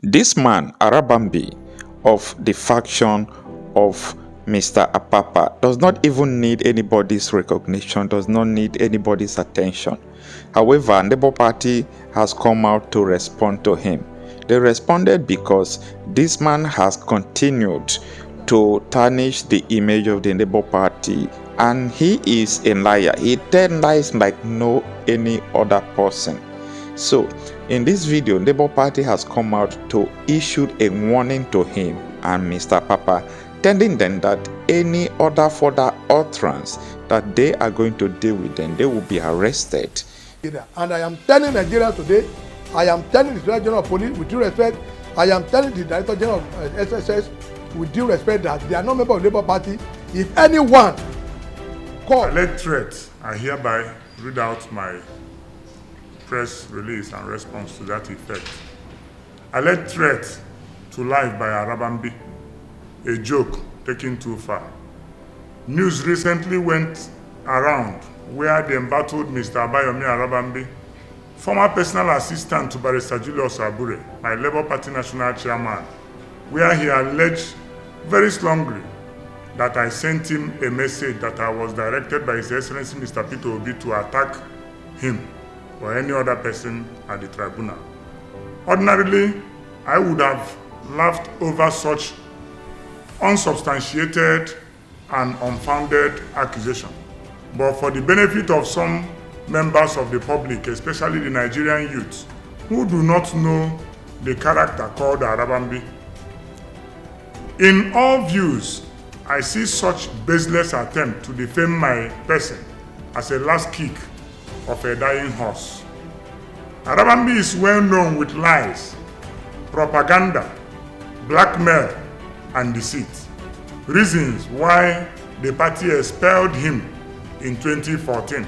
This man, Arabambi, of the faction of Mr. Apapa, does not even need anybody's recognition, does not need anybody's attention. However, Labour Party has come out to respond to him. They responded because this man has continued to tarnish the image of the Labour Party, and he is a liar. He tells lies like no any other person. So, in this video, Labour Party has come out to issue a warning to him and Mr. Papa, telling them that any other further utterance that they are going to deal with them, they will be arrested. And I am telling Nigeria today, I am telling the Director General of Police with due respect, I am telling the Director General of SSS with due respect that they are not members of the Labour Party. If anyone calls... Alleged threats, I hereby read out my press release and response to that effect. Alleged threat to life by Arabambi, a joke taken too far. News recently went around where they embattled Mr. Abayomi Arabambi, former personal assistant to Barrister Julius Abure, my Labour Party national chairman, where he alleged very strongly that I sent him a message that I was directed by His Excellency Mr. Peter Obi to attack him or any other person at the tribunal. Ordinarily, I would have laughed over such unsubstantiated and unfounded accusation. But for the benefit of some members of the public, especially the Nigerian youth, who do not know the character called Arabambi, in all views, I see such baseless attempt to defame my person as a last kick of a dying horse. Arabambi is well known with lies, propaganda, blackmail, and deceit. Reasons why the party expelled him in 2014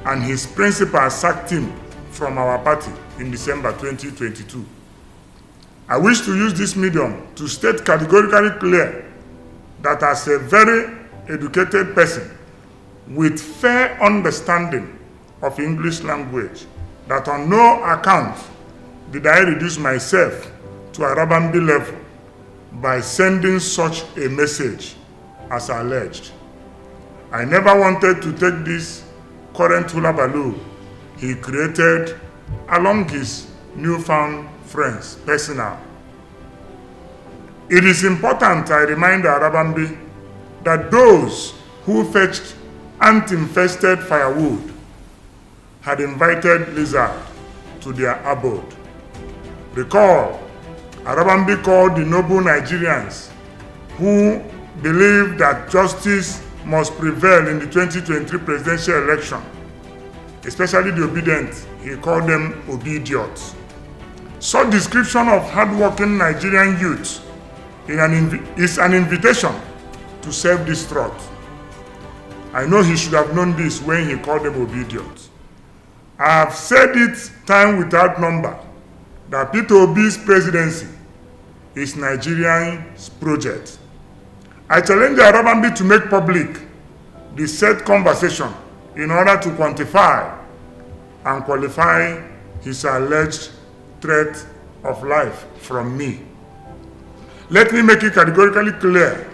and his principal sacked him from our party in December 2022. I wish to use this medium to state categorically clear that as a very educated person with fair understanding of English language, that on no account did I reduce myself to Arabambi level by sending such a message as alleged. I never wanted to take this current hullabaloo he created along his newfound friends personal. It is important I remind Arabambi that those who fetched ant-infested firewood had invited lizard to their abode. Recall, Arabambi called the noble Nigerians who believe that justice must prevail in the 2023 presidential election, especially the obedient. He called them obediots. Such description of hardworking Nigerian youth is an invitation to self-destruct. I know he should have known this when he called them obedient. I have said it time without number that Peter Obi's presidency is Nigerian's project. I challenge Arabambi to make public the said conversation in order to quantify and qualify his alleged threat of life from me. Let me make it categorically clear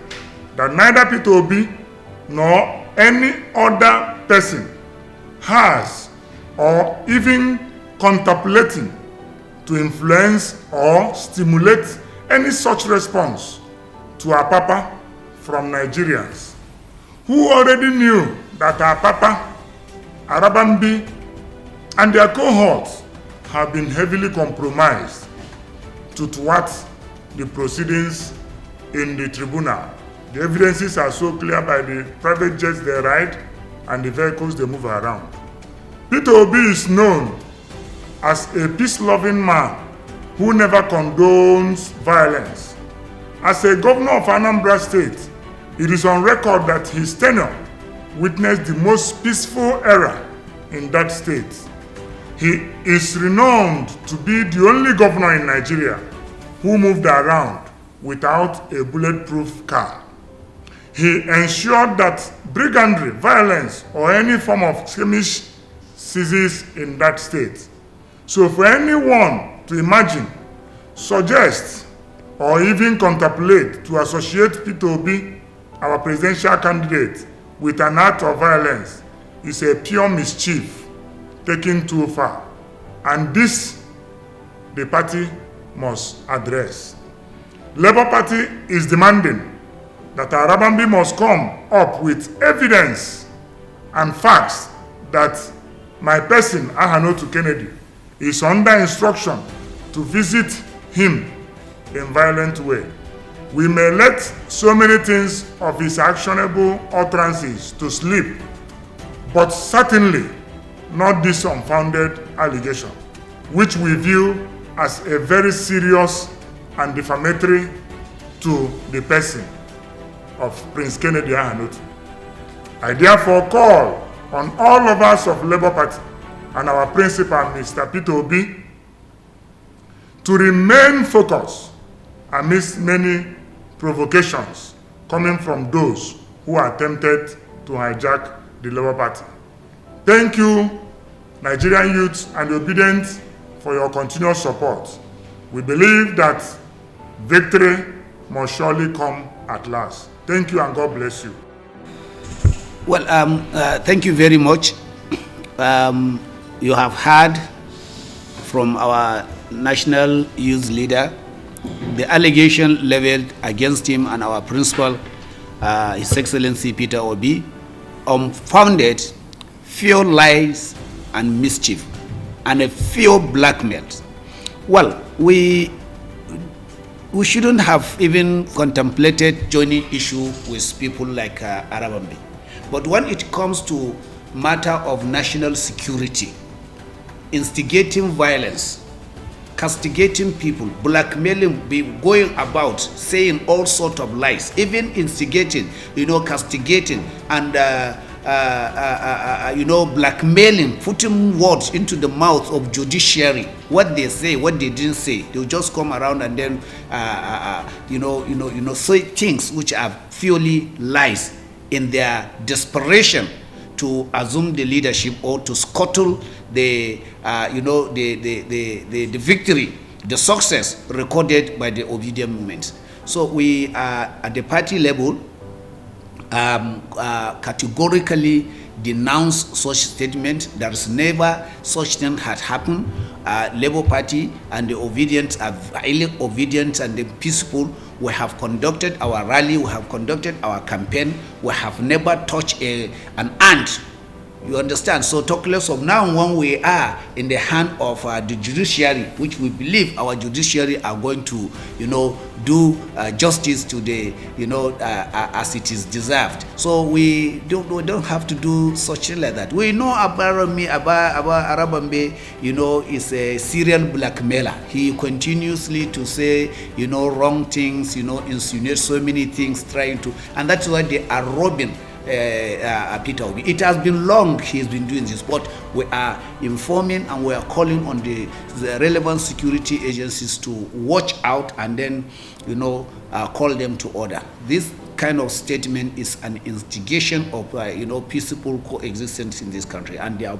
that neither Peter Obi nor any other person has or even contemplating to influence or stimulate any such response to Apapa from Nigerians who already knew that Apapa, Arabambi, and their cohorts have been heavily compromised to thwart the proceedings in the tribunal. The evidences are so clear by the private jets they ride and the vehicles they move around. Peter Obi is known as a peace-loving man who never condones violence. As a governor of Anambra State, it is on record that his tenure witnessed the most peaceful era in that state. He is renowned to be the only governor in Nigeria who moved around without a bulletproof car. He ensured that brigandry, violence, or any form of skirmish ceases in that state. So for anyone to imagine suggest or even contemplate to associate Peter Obi, our presidential candidate, with an act of violence is a pure mischief taken too far, and this the party must address. Labour Party is demanding that Arabambi must come up with evidence and facts that my person, Ahanotu Kennedy, is under instruction to visit him in violent way. We may let so many things of his actionable utterances to sleep, but certainly not this unfounded allegation, which we view as a very serious and defamatory to the person of Prince Kennedy Ahanotu. I therefore call on all of us of Labour Party and our principal, Mr. Peter Obi, to remain focused amidst many provocations coming from those who are tempted to hijack the Labour Party. Thank you, Nigerian youths and obedience, for your continuous support. We believe that victory must surely come at last. Thank you and God bless you. Well, thank you very much. You have heard from our national youth leader the allegation leveled against him and our principal, His Excellency Peter Obi, unfounded, few lies and mischief, and a few blackmail. Well, we shouldn't have even contemplated joining issue with people like Arabambi. But when it comes to matter of national security, instigating violence, castigating people, blackmailing, going about saying all sorts of lies, even instigating, castigating and blackmailing, putting words into the mouth of judiciary. What they say, what they didn't say, they'll just come around and then say things which are purely lies in their desperation to assume the leadership or to scuttle the victory, the success recorded by the Ovidian movement. So we at the party level categorically denounce such statement. There is never such thing had happened. Labour Party and the Ovidians are highly obedient and the peaceful. We have conducted our rally, we have conducted our campaign, we have never touched an ant. You understand? So talk less of now when we are in the hand of the judiciary, which we believe our judiciary are going to, do justice to the, as it is deserved. So we don't have to do such like that. We know Arabambi, is a serial blackmailer. He continuously to say, wrong things, insinuate so many things, trying to, and that's why they are robbing Peter Obi. It has been long he's been doing this, but we are informing and we are calling on the relevant security agencies to watch out and then, call them to order. This kind of statement is an instigation of peaceful coexistence in this country, and they are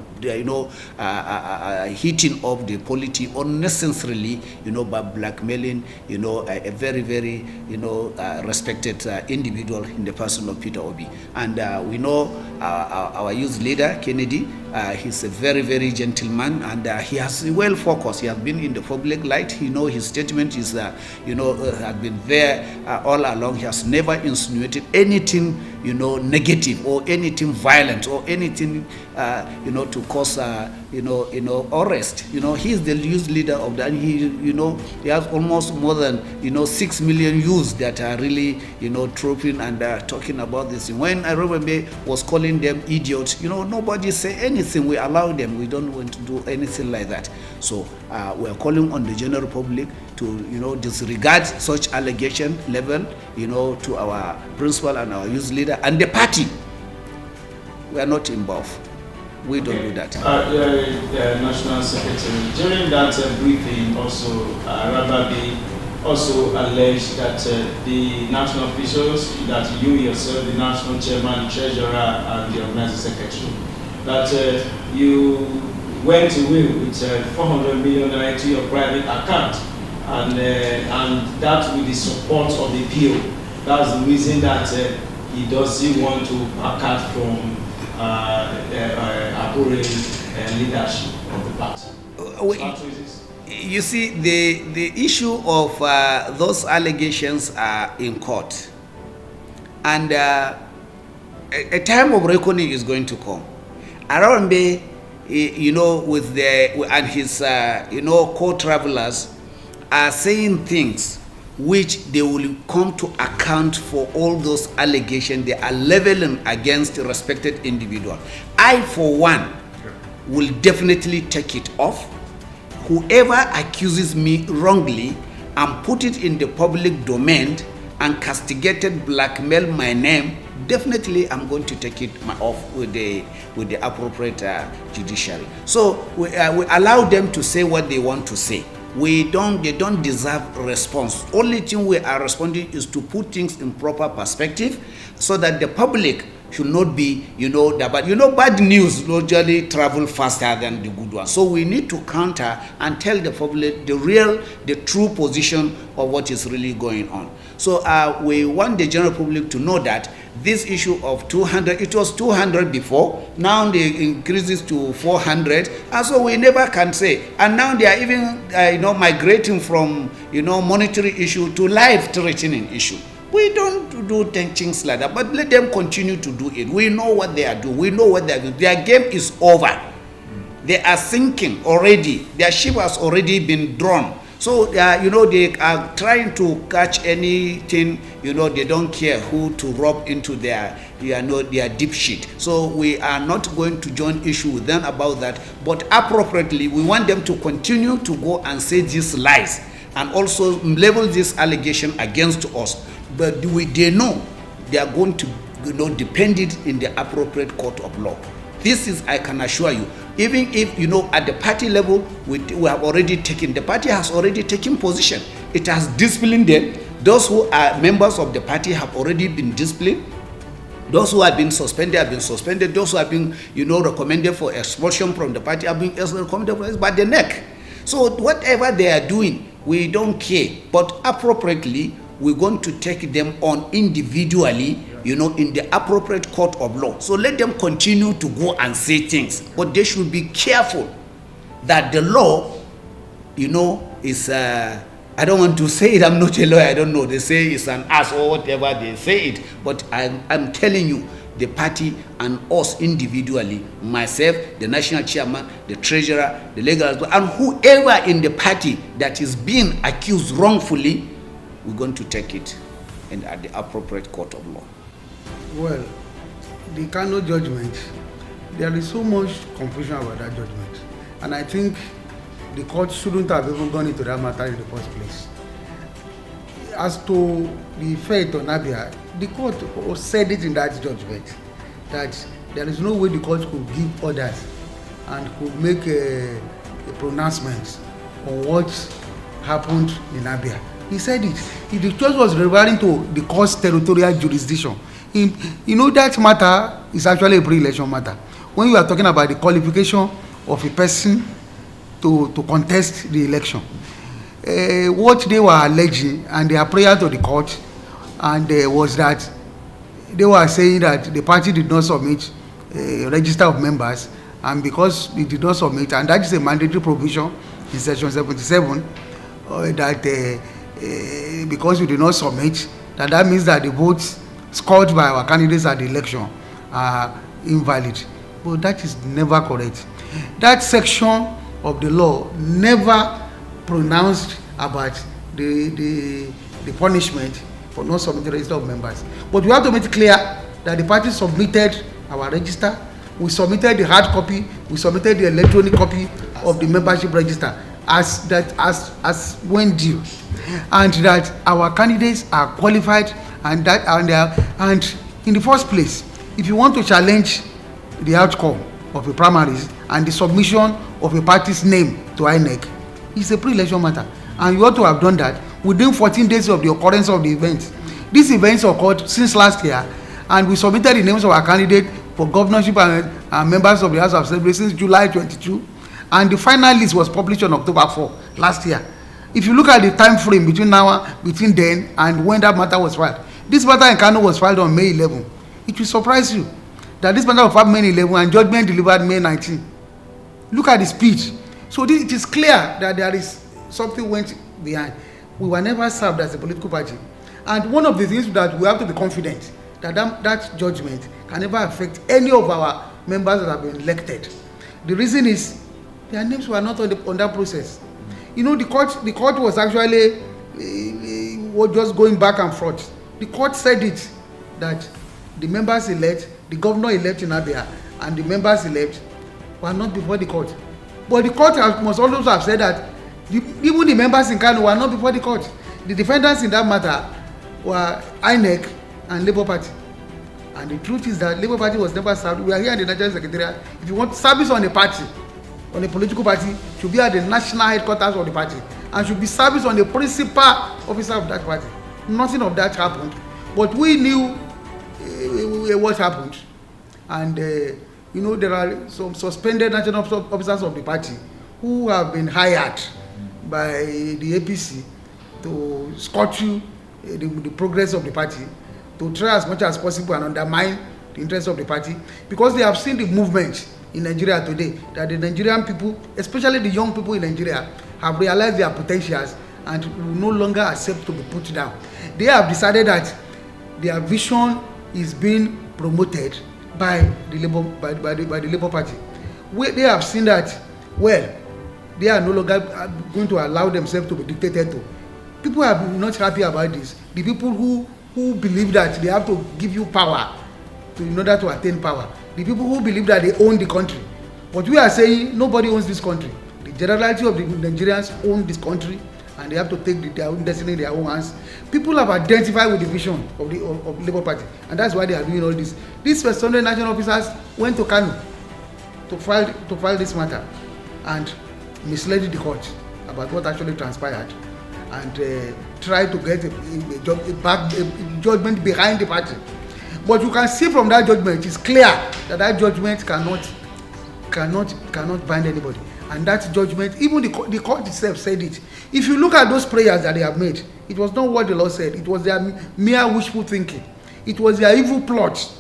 heating up the polity unnecessarily, by blackmailing, a very, very, respected individual in the person of Peter Obi. And we know our youth leader Kennedy. He's a very, very gentleman, and he has well focused. He has been in the public light. His statement is, has been there all along. He has never insinuated anything, negative or anything violent or anything, to cause, arrest. He's the youth leader of that. He has almost more than, 6 million youths that are really, trooping and talking about this. When Arabambi was calling them idiots, nobody say anything. We allow them. We don't want to do anything like that. So we are calling on the general public to, disregard such allegation level, to our principal and our youth leader and the party. We are not involved. We don't do that. National Secretary, during that briefing, also Arabambi also alleged that the national officials, that you yourself, the national chairman, treasurer, and the organizing secretary, that you went away with 400 million into your private account, and that with the support of the PO. That's the reason that he doesn't want to back out from abhorring leadership of the party. You see, the issue of those allegations are in court, and a time of reckoning is going to come. Arabambi, with and his co-travelers are saying things which they will come to account for all those allegations they are leveling against a respected individual. I, for one, will definitely take it off. Whoever accuses me wrongly and put it in the public domain and castigated, blackmail my name, definitely I'm going to take it off with the appropriate judiciary. So we allow them to say what they want to say. They don't deserve response. Only thing we are responding is to put things in proper perspective so that the public should not be, bad news usually travel faster than the good one. So we need to counter and tell the public the true position of what is really going on. So we want the general public to know that this issue of 200, it was 200 before, now they increases to 400, and so we never can say. And now they are even, migrating from, monetary issue to life-threatening issue. We don't do things like that, but let them continue to do it. We know what they are doing. We know what they are doing. Their game is over. They are sinking already. Their ship has already been drawn. So, they are trying to catch anything, they don't care who to rub into their deep shit. So, we are not going to join issue with them about that. But appropriately, we want them to continue to go and say these lies and also level this allegation against us. But they know they are going to depend it in the appropriate court of law. This is, I can assure you, even if, at the party level, we have already taken, the party has already taken position. It has disciplined them. Those who are members of the party have already been disciplined. Those who have been suspended have been suspended. Those who have been, recommended for expulsion from the party have been recommended by the neck. So whatever they are doing, we don't care. But appropriately, we're going to take them on individually, in the appropriate court of law. So let them continue to go and say things. But they should be careful that the law, is, I don't want to say it, I'm not a lawyer, I don't know. They say it's an ass or whatever they say it. But I'm telling you, the party and us individually, myself, the national chairman, the treasurer, the legal advisor, and whoever in the party that is being accused wrongfully, we're going to take it at the appropriate court of law. Well, the Kano judgment, there is so much confusion about that judgment. And I think the court shouldn't have even gone into that matter in the first place. As to the fate on Abia, the court said it in that judgment that there is no way the court could give orders and could make a pronouncement on what happened in Abia. He said it. The judge was referring to the court's territorial jurisdiction. That matter is actually a pre-election matter. When you are talking about the qualification of a person to contest the election, what they were alleging and their prayer to the court was that they were saying that the party did not submit a register of members, and because it did not submit, and that is a mandatory provision in section 77, that because we did not submit, that means that the votes scored by our candidates at the election are invalid. But that is never correct. That section of the law never pronounced about the punishment for not submitting register of members. But we have to make it clear that the party submitted our register, we submitted the hard copy, we submitted the electronic copy of the membership register as when due, and that our candidates are qualified, and in the first place, if you want to challenge the outcome of a primaries and the submission of a party's name to INEC, it's a pre-election matter, and you ought to have done that within 14 days of the occurrence of the event. These events occurred since last year, and we submitted the names of our candidate for governorship and members of the House of Assembly since July 22, and the final list was published on October 4 last year. If you look at the time frame between then and when that matter was filed, this matter in Kano was filed on May 11. It will surprise you that this matter was filed May 11 and judgment delivered May 19. Look at the speech. So it is clear that there is something went behind. We were never served as a political party. And one of the things that we have to be confident that judgment can never affect any of our members that have been elected. The reason is their names were not on that process. You know, the court was actually was just going back and forth. The court said it that the members elect, the governor elect in Abia, and the members elect were not before the court. But the court must also have said that even the members in Kano were not before the court. The defendants in that matter were INEC and Labour Party. And the truth is that Labour Party was never served. We are here in the Nigerian Secretariat. If you want service on a party, on a political party, should be at the national headquarters of the party and should be service on the principal officer of that party. Nothing of that happened. But we knew what happened. And, you know, there are some suspended national officers of the party who have been hired by the APC to scuttle the progress of the party, to try as much as possible and undermine the interests of the party, because they have seen the movement in Nigeria today, that the Nigerian people, especially the young people in Nigeria, have realized their potentials and will no longer accept to be put down. They have decided that their vision is being promoted by the Labour Party. They have seen that, well, they are no longer going to allow themselves to be dictated to. People are not happy about this. The people who believe that they have to give you power in order to attain power. The people who believe that they own the country. But we are saying nobody owns this country. The generality of the Nigerians own this country, and they have to take their own destiny in their own hands. People have identified with the vision of the Labour Party, and that's why they are doing all this. These suspended national officers went to Kano to file this matter and misled the court about what actually transpired, and try to get a judgment behind the party. But you can see from that judgment, it's clear that judgment cannot bind anybody. And that judgment, even the court itself said it. If you look at those prayers that they have made, it was not what the law said. It was their mere wishful thinking. It was their evil plot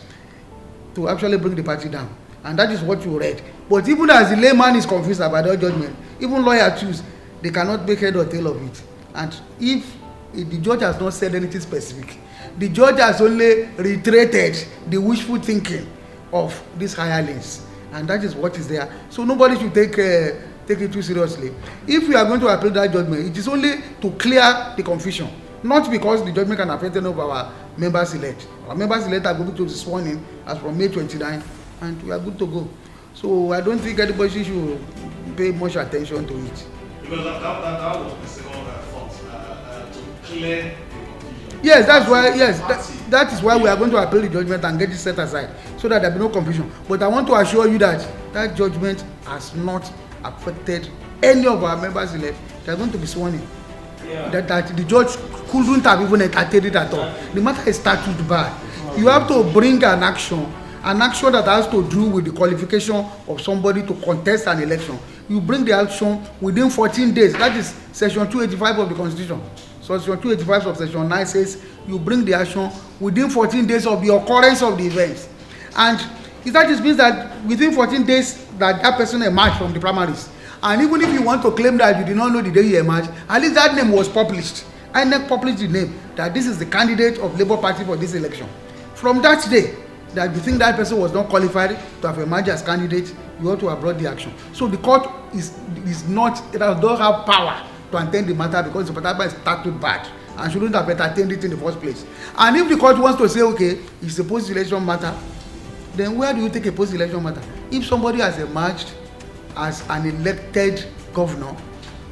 to actually bring the party down. And that is what you read. But even as the layman is confused about that judgment, even lawyers choose, they cannot make head or tail of it. And if the judge has not said anything specific, the judge has only reiterated the wishful thinking of these hirelings, and that is what is there. So nobody should take it too seriously. If we are going to appeal that judgment, it is only to clear the confusion, not because the judgment can affect any of our members elect. Our members elect are going to be sworn in as from May 29, and we are good to go. So I don't think anybody should pay much attention to it. Because that was the second thought, to clear the confusion. Yes, that's why. Yes, that is why we are going to appeal the judgment and get it set aside, so that there be no confusion. But I want to assure you that that judgment has not affected any of our members elect. They are going to be sworn in. Yeah. That the judge couldn't have even entertained it at all. The matter is statute bad. You have to bring an action that has to do with the qualification of somebody to contest an election. You bring the action within 14 days. That is section 285 of the Constitution. So section 285 of section 9 says you bring the action within 14 days of the occurrence of the event. And that just means that within 14 days that person emerged from the primaries. And even if you want to claim that you did not know the day you emerged, at least that name was published. INEC published the name that this is the candidate of Labour Party for this election. From that day, that you think that person was not qualified to have emerged as candidate, you ought to have brought the action. So the court does not have power to attend the matter because the matter is statute bad and shouldn't have entertained it in the first place. And if the court wants to say, okay, it's a post-election matter, then where do you take a post-election matter? If somebody has emerged as an elected governor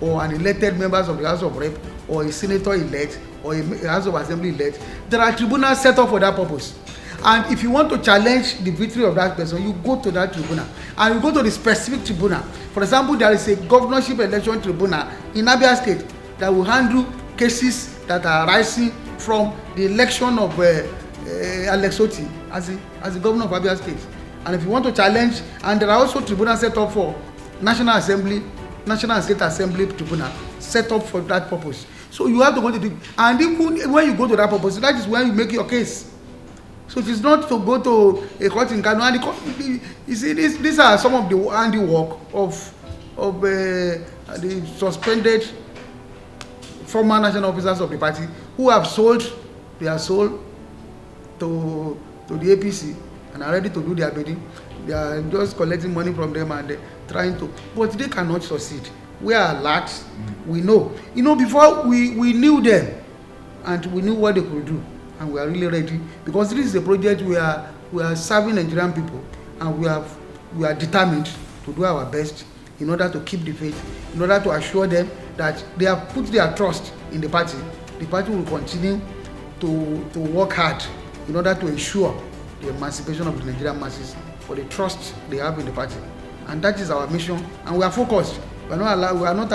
or an elected member of the House of Rep or a senator elect or a House of Assembly elect, there are tribunals set up for that purpose. And if you want to challenge the victory of that person, you go to that tribunal and you go to the specific tribunal. For example, there is a governorship election tribunal in Abia State that will handle cases that are arising from the election of Alex Oti as the governor of Abia State. And if you want to challenge, and there are also tribunals set up for National Assembly, National and State Assembly tribunal set up for that purpose. So you have to go to the, and even when you go to that purpose, that is when you make your case. So it is not to go to a court in Kano. And you see, these are some of the handiwork of the suspended former national officers of the party who have sold their soul to the APC and are ready to do their bidding. They are just collecting money from them and trying to, but they cannot succeed. We are alert. We know. Before we knew them and we knew what they could do, and we are really ready, because this is a project we are serving Nigerian people, and we are determined to do our best in order to keep the faith, in order to assure them that they have put their trust in the party. The party will continue to work hard in order to ensure the emancipation of the Nigerian masses for the trust they have in the party. And that is our mission, and we are focused. We are not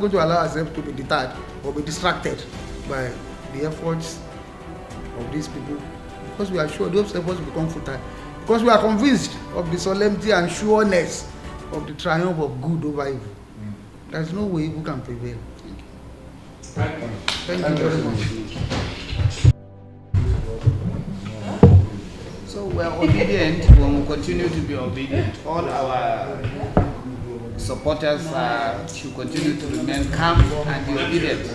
going to allow ourselves to be deterred or be distracted by the efforts of these people, because we are sure those efforts will become futile, because we are convinced of the solemnity and sureness of the triumph of good over evil. There is no way evil can prevail. Thank you. Thank you very much. So we are obedient. We will continue to be obedient. All our supporters should continue to remain calm and be obedient.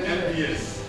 MPS.